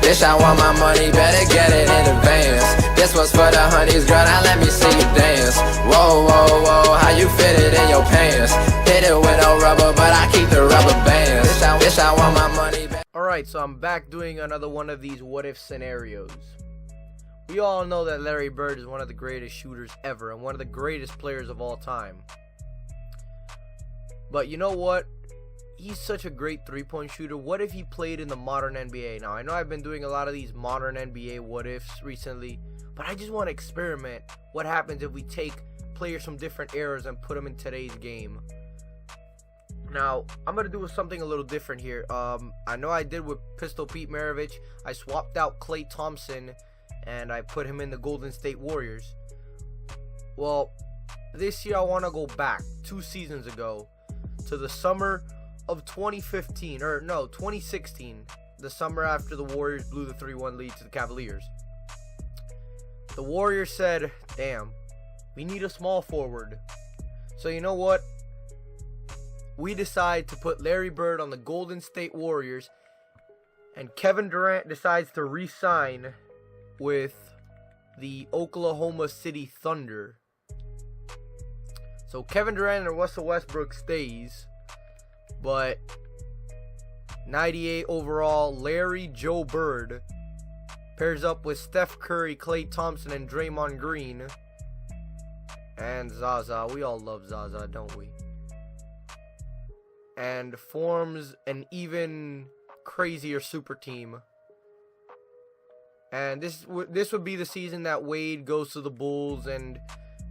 Bitch, I want my money, better get it in advance. This was for the honeys, girl, now let me see you dance. Whoa, whoa, whoa, how you fit it in your pants? Hit it with no rubber, but I keep the rubber bands. Bitch, I want my money back. Alright, so I'm back doing another one of these what-if scenarios. We all know that Larry Bird is one of the greatest shooters ever and one of the greatest players of all time. But you know what? He's such a great three-point shooter. What if he played in the modern NBA? Now, I know I've been doing a lot of these modern NBA what-ifs recently, but I just want to experiment. What happens if we take players from different eras and put them in today's game? Now, I'm going to do something a little different here. I know I did with Pistol Pete Maravich. I swapped out Klay Thompson and I put him in the Golden State Warriors. Well, this year I want to go back 2 seasons ago to the summer of 2015, or no, 2016, the summer after the Warriors blew the 3-1 lead to the Cavaliers. The Warriors said, damn, we need a small forward. So you know what? We decide to put Larry Bird on the Golden State Warriors, and Kevin Durant decides to re-sign with the Oklahoma City Thunder. So Kevin Durant and Russell Westbrook stays, but 98 overall Larry Joe Bird pairs up with Steph Curry, Klay Thompson, and Draymond Green, and Zaza. We all love Zaza, don't we? And forms an even crazier super team. And this would be the season that Wade goes to the Bulls and,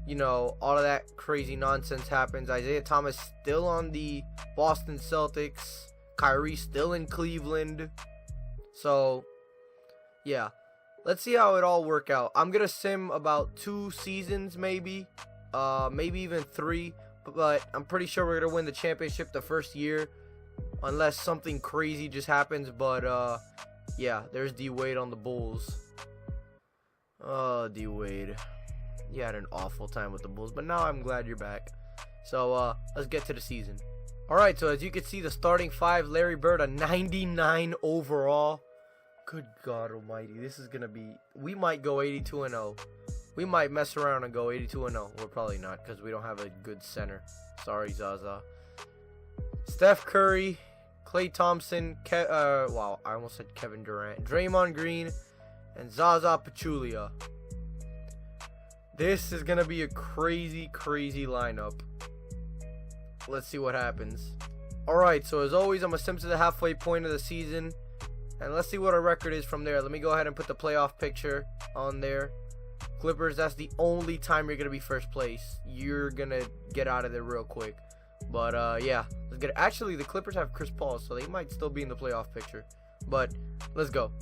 you know, all of that crazy nonsense happens. Isaiah Thomas still on the Boston Celtics. Kyrie still in Cleveland. So, yeah. Let's see how it all work out. I'm going to sim about 2 seasons maybe. Maybe even 3. But I'm pretty sure we're going to win the championship the first year. Unless something crazy just happens. But, yeah, there's D-Wade on the Bulls. Oh, D-Wade. You had an awful time with the Bulls, but now I'm glad you're back. So, let's get to the season. Alright, so as you can see, the starting 5, Larry Bird, a 99 overall. Good God almighty, this is going to be... We might go 82-0. We might mess around and go 82-0. We're probably not, because we don't have a good center. Sorry, Zaza. Steph Curry, Klay Thompson, wow, I almost said Kevin Durant, Draymond Green, and Zaza Pachulia. This is going to be a crazy, crazy lineup. Let's see what happens. Alright, so as always, I'm going to sim to the halfway point of the season. And let's see what our record is from there. Let me go ahead and put the playoff picture on there. Clippers, that's the only time you're going to be first place. You're going to get out of there real quick. But, yeah. Let's get it. Actually, the Clippers have Chris Paul, so they might still be in the playoff picture. But, let's go.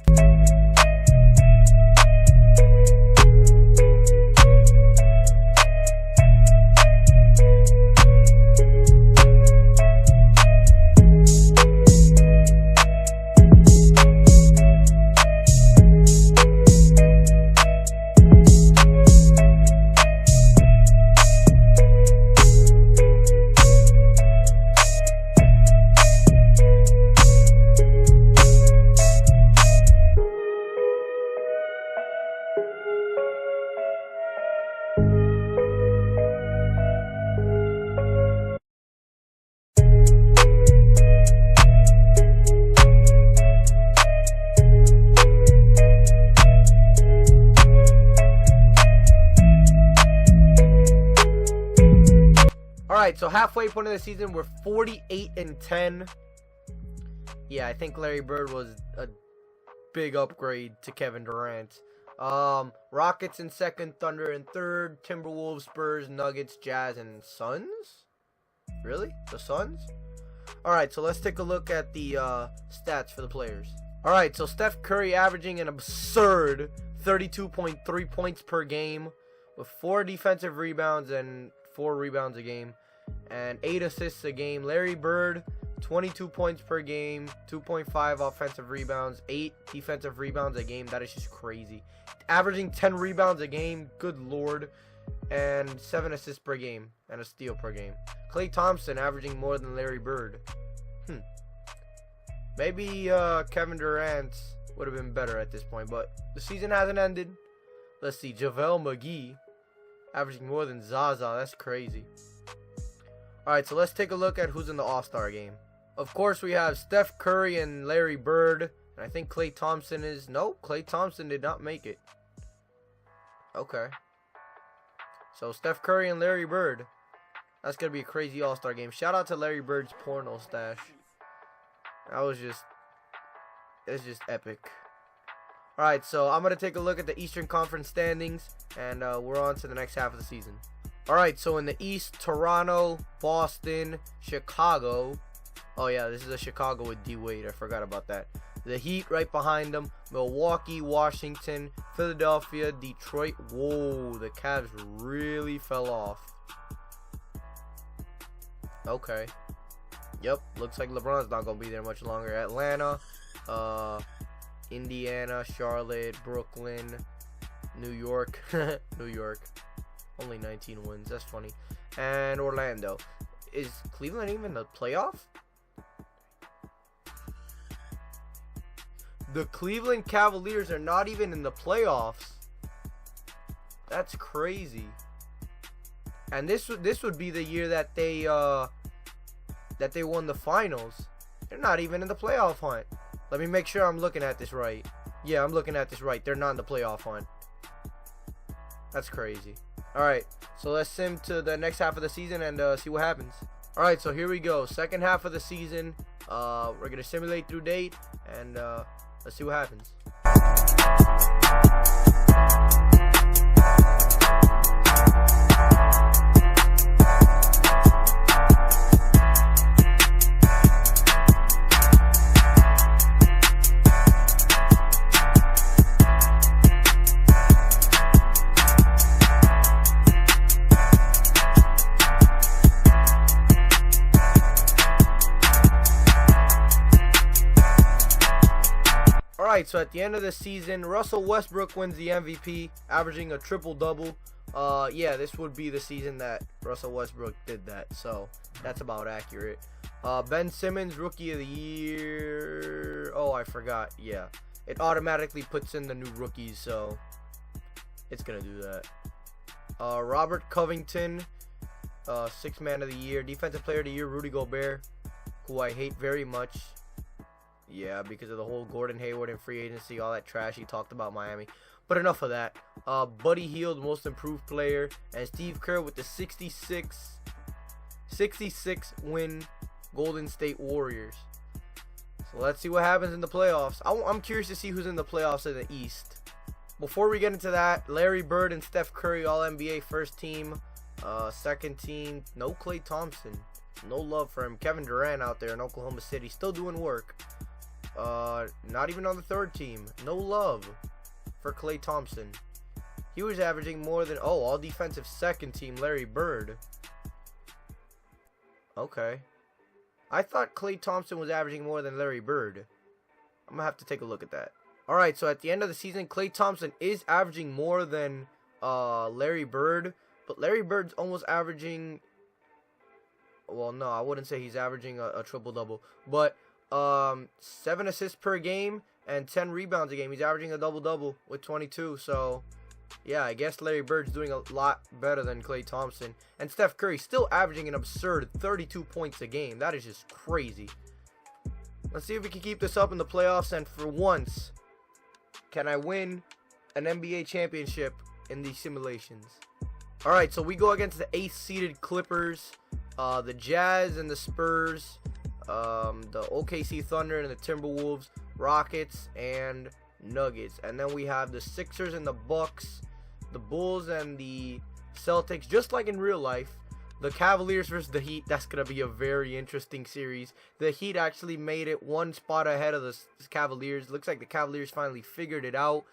Alright, so halfway point of the season, we're 48-10. Yeah, I think Larry Bird was a big upgrade to Kevin Durant. Rockets in second, Thunder in third, Timberwolves, Spurs, Nuggets, Jazz, and Suns? Really? The Suns? Alright, so let's take a look at the stats for the players. Alright, so Steph Curry averaging an absurd 32.3 points per game with 4 defensive rebounds and 4 rebounds a game and 8 assists a game. Larry Bird, 22 points per game, 2.5 offensive rebounds, 8 defensive rebounds a game. That is just crazy. Averaging 10 rebounds a game, good lord, and 7 assists per game and a steal per game. Klay Thompson averaging more than Larry Bird. Maybe Kevin Durant would have been better at this point. But the season hasn't ended. Let's see, JaVale McGee averaging more than Zaza. That's crazy. Alright, so let's take a look at who's in the All-Star game. Of course, we have Steph Curry and Larry Bird. And I think Klay Thompson is... Nope, Klay Thompson did not make it. Okay. So, Steph Curry and Larry Bird. That's going to be a crazy All-Star game. Shout out to Larry Bird's porno stash. That was just... It's just epic. Alright, so I'm going to take a look at the Eastern Conference standings. And we're on to the next half of the season. Alright, so in the East, Toronto, Boston, Chicago. Oh yeah, this is a Chicago with D Wade. I forgot about that. The Heat right behind them. Milwaukee, Washington, Philadelphia, Detroit. Whoa, the Cavs really fell off. Okay. Yep, looks like LeBron's not going to be there much longer. Atlanta, Indiana, Charlotte, Brooklyn, New York. New York. Only 19 wins. That's funny. And Orlando. Is Cleveland even in the playoff? The Cleveland Cavaliers are not even in the playoffs. That's crazy. And this would be the year that they won the finals. They're not even in the playoff hunt. Let me make sure I'm looking at this right. Yeah, I'm looking at this right. They're not in the playoff hunt. That's crazy. Alright, so let's sim to the next half of the season and see what happens. Alright, so here we go. Second half of the season. We're going to simulate through date and let's see what happens. Alright, so at the end of the season, Russell Westbrook wins the MVP, averaging a triple-double. Yeah, this would be the season that Russell Westbrook did that, so that's about accurate. Ben Simmons, Rookie of the Year. Oh, I forgot. Yeah, it automatically puts in the new rookies, so it's going to do that. Robert Covington, Sixth Man of the Year. Defensive Player of the Year, Rudy Gobert, who I hate very much. Yeah, because of the whole Gordon Hayward and free agency, all that trash he talked about Miami. But enough of that. Buddy Hield, Most Improved Player, and Steve Kerr with the 66 win Golden State Warriors. So let's see what happens in the playoffs. I'm curious to see who's in the playoffs in the East. Before we get into that, Larry Bird and Steph Curry, All-NBA first team. Second team, no Klay Thompson. No love for him. Kevin Durant out there in Oklahoma City, still doing work. Not even on the third team. No love for Klay Thompson. He was averaging more than... Oh, all defensive second team, Larry Bird. Okay. I thought Klay Thompson was averaging more than Larry Bird. I'm going to have to take a look at that. Alright, so at the end of the season, Klay Thompson is averaging more than Larry Bird. But Larry Bird's almost averaging... Well, no, I wouldn't say he's averaging a triple-double. But... 7 assists per game and 10 rebounds a game. He's averaging a double-double with 22. So, yeah, I guess Larry Bird's doing a lot better than Klay Thompson. And Steph Curry still averaging an absurd 32 points a game. That is just crazy. Let's see if we can keep this up in the playoffs. And for once, can I win an NBA championship in these simulations? Alright, so we go against the 8th-seeded Clippers, the Jazz and the Spurs, the OKC Thunder and the Timberwolves, Rockets and Nuggets. And then we have the Sixers and the Bucks, the Bulls and the Celtics. Just like in real life, the Cavaliers versus the Heat. That's going to be a very interesting series. The Heat actually made it one spot ahead of the Cavaliers. Looks like the Cavaliers finally figured it out,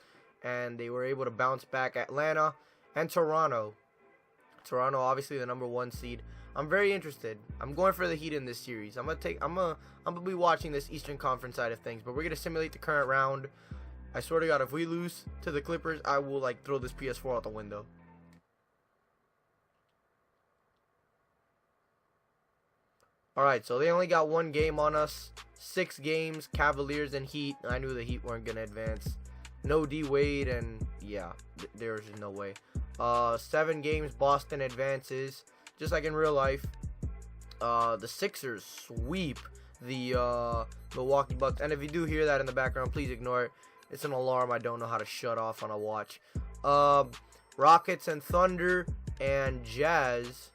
and they were able to bounce back. Atlanta and Toronto. Toronto, obviously the number 1 seed. I'm very interested. I'm going for the Heat in this series. I'm gonna be watching this Eastern Conference side of things, but we're gonna simulate the current round. I swear to God, if we lose to the Clippers, I will throw this PS4 out the window. Alright, so they only got one game on us. 6 games, Cavaliers and Heat. I knew the Heat weren't going to advance. No D-Wade, and yeah, there's no way. 7 games, Boston advances. Just like in real life. The Sixers sweep the Milwaukee Bucks. And if you do hear that in the background, please ignore it. It's an alarm I don't know how to shut off on a watch. Rockets and Thunder and Jazz.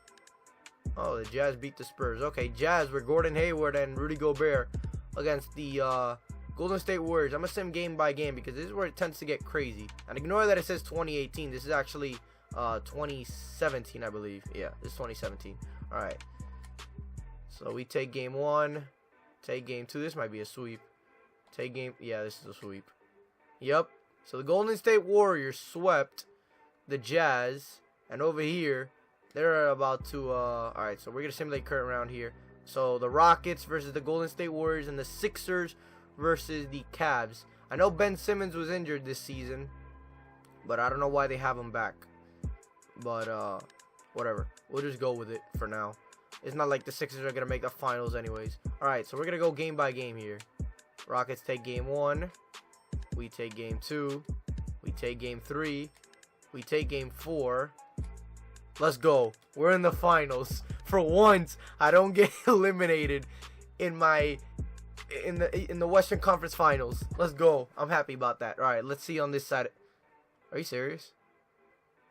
Oh, the Jazz beat the Spurs. Okay, Jazz were Gordon Hayward and Rudy Gobert against the Golden State Warriors. I'm going to sim game by game because this is where it tends to get crazy. And ignore that it says 2018. This is actually 2017, I believe. Yeah, this is 2017. All right. So we take game 1. Take game 2. This might be a sweep. Take game... Yeah, this is a sweep. Yep. So the Golden State Warriors swept the Jazz. And over here, they're about to... Alright, so we're going to simulate current round here. So the Rockets versus the Golden State Warriors and the Sixers versus the Cavs. I know Ben Simmons was injured this season, but I don't know why they have him back. But, whatever. We'll just go with it for now. It's not like the Sixers are going to make the finals anyways. Alright, so we're going to go game by game here. Rockets take game 1. We take game 2. We take game 3. We take game 4. Let's go. We're in the finals. For once, I don't get eliminated in the Western Conference Finals. Let's go. I'm happy about that. Alright, let's see on this side. Are you serious?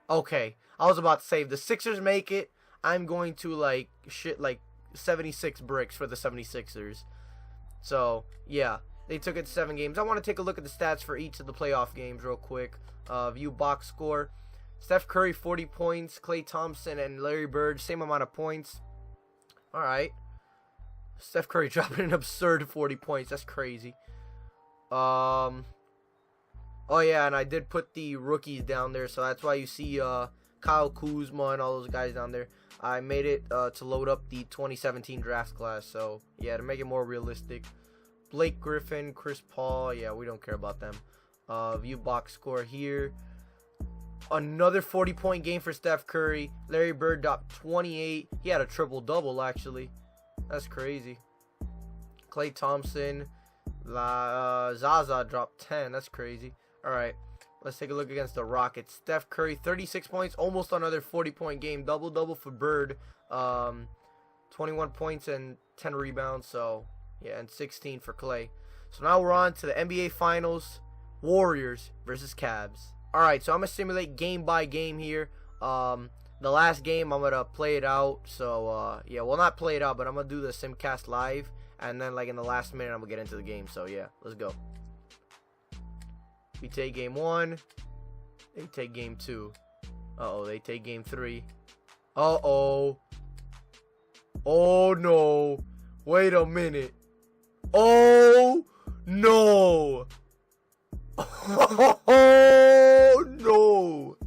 Okay. I was about to say, if the Sixers make it, I'm going to like 76 bricks for the 76ers. So, yeah. They took it 7 games. I want to take a look at the stats for each of the playoff games real quick. View box score. Steph Curry, 40 points. Klay Thompson and Larry Bird, same amount of points. Alright. Steph Curry dropping an absurd 40 points. That's crazy. Oh, yeah, and I did put the rookies down there. So that's why you see Kyle Kuzma and all those guys down there. I made it to load up the 2017 draft class. So, yeah, to make it more realistic. Blake Griffin, Chris Paul. Yeah, we don't care about them. View box score here. Another 40-point game for Steph Curry. Larry Bird dropped 28. He had a triple-double, actually. That's crazy. Klay Thompson. Zaza dropped 10. That's crazy. Alright, let's take a look against the Rockets. Steph Curry, 36 points. Almost another 40-point game. Double-double for Bird. 21 points and 10 rebounds. So, yeah, and 16 for Klay. So now we're on to the NBA Finals. Warriors versus Cavs. Alright, so I'm going to simulate game by game here. The last game, I'm going to play it out. So, yeah, well, not play it out, but I'm going to do the simcast live. And then, like, in the last minute, I'm going to get into the game. So, yeah, let's go. We take game 1. They take game 2. Uh-oh, they take game 3. Uh-oh. Oh, no. Wait a minute. Oh, no. Oh, no.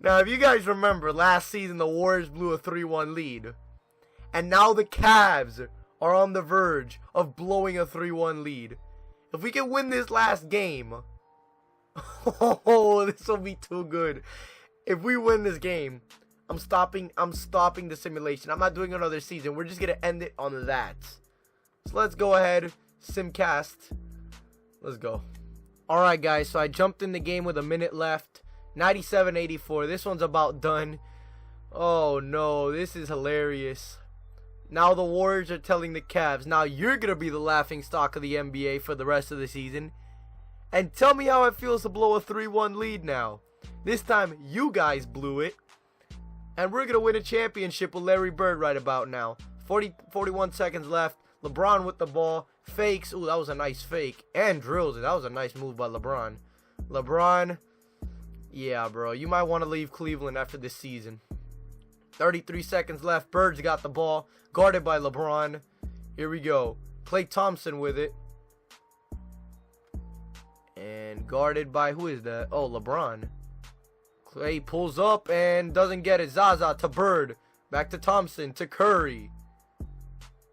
Now, if you guys remember, last season, the Warriors blew a 3-1 lead. And now the Cavs are on the verge of blowing a 3-1 lead. If we can win this last game, oh, this will be too good. If we win this game, I'm stopping the simulation. I'm not doing another season. We're just going to end it on that. So let's go ahead, simcast. Let's go. Alright guys, so I jumped in the game with a minute left. 97-84. This one's about done. Oh no, this is hilarious. Now the Warriors are telling the Cavs, now you're going to be the laughing stock of the NBA for the rest of the season. And tell me how it feels to blow a 3-1 lead now. This time you guys blew it. And we're going to win a championship with Larry Bird right about now. 41 seconds left. LeBron with the ball. Fakes. Ooh, that was a nice fake. And drills it. That was a nice move by LeBron. LeBron. Yeah, bro. You might want to leave Cleveland after this season. 33 seconds left. Bird's got the ball. Guarded by LeBron. Here we go. Klay Thompson with it. And guarded by, who is that? Oh, LeBron. Klay pulls up and doesn't get it. Zaza to Bird. Back to Thompson to Curry.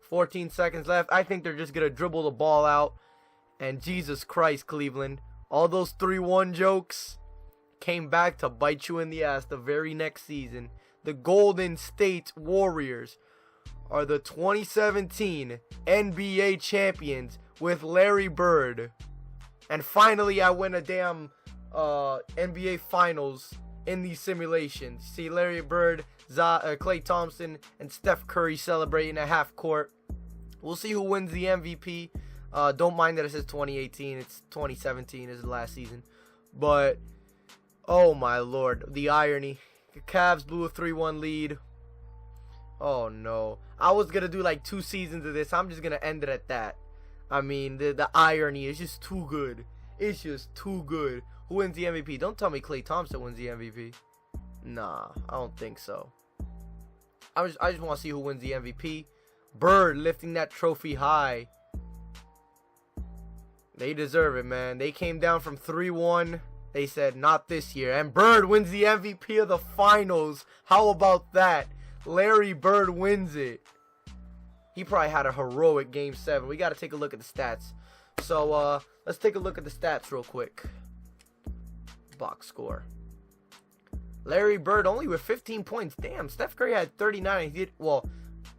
14 seconds left. I think they're just going to dribble the ball out. And Jesus Christ, Cleveland. All those 3-1 jokes came back to bite you in the ass the very next season. The Golden State Warriors are the 2017 NBA champions with Larry Bird. And finally, I win a damn NBA Finals in these simulations. See Larry Bird, Klay Thompson, and Steph Curry celebrating at half court. We'll see who wins the MVP. Don't mind that it says 2018. It's 2017 is the last season. But, oh my lord, the irony. The Cavs blew a 3-1 lead. Oh no. I was going to do like 2 seasons of this. I'm just going to end it at that. I mean, the irony is just too good. It's just too good. Who wins the MVP? Don't tell me Klay Thompson wins the MVP. Nah, I don't think so. I just want to see who wins the MVP. Bird lifting that trophy high. They deserve it, man. They came down from 3-1. They said, not this year. And Bird wins the MVP of the finals. How about that? Larry Bird wins it. He probably had a heroic Game 7. We got to take a look at the stats. So, let's take a look at the stats real quick. Box score. Larry Bird only with 15 points. Damn, Steph Curry had 39.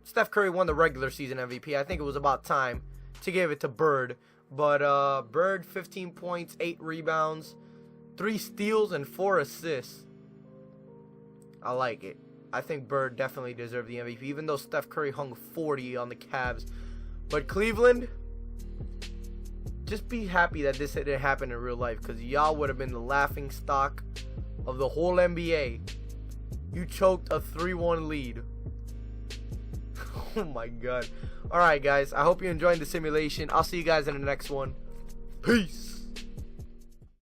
Steph Curry won the regular season MVP. I think it was about time to give it to Bird. But, Bird, 15 points, 8 rebounds, 3 steals, and 4 assists. I like it. I think Bird definitely deserved the MVP, even though Steph Curry hung 40 on the Cavs. But Cleveland, just be happy that this didn't happen in real life, because y'all would have been the laughing stock of the whole NBA. You choked a 3-1 lead. Oh my god. Alright guys, I hope you enjoyed the simulation. I'll see you guys in the next one. Peace.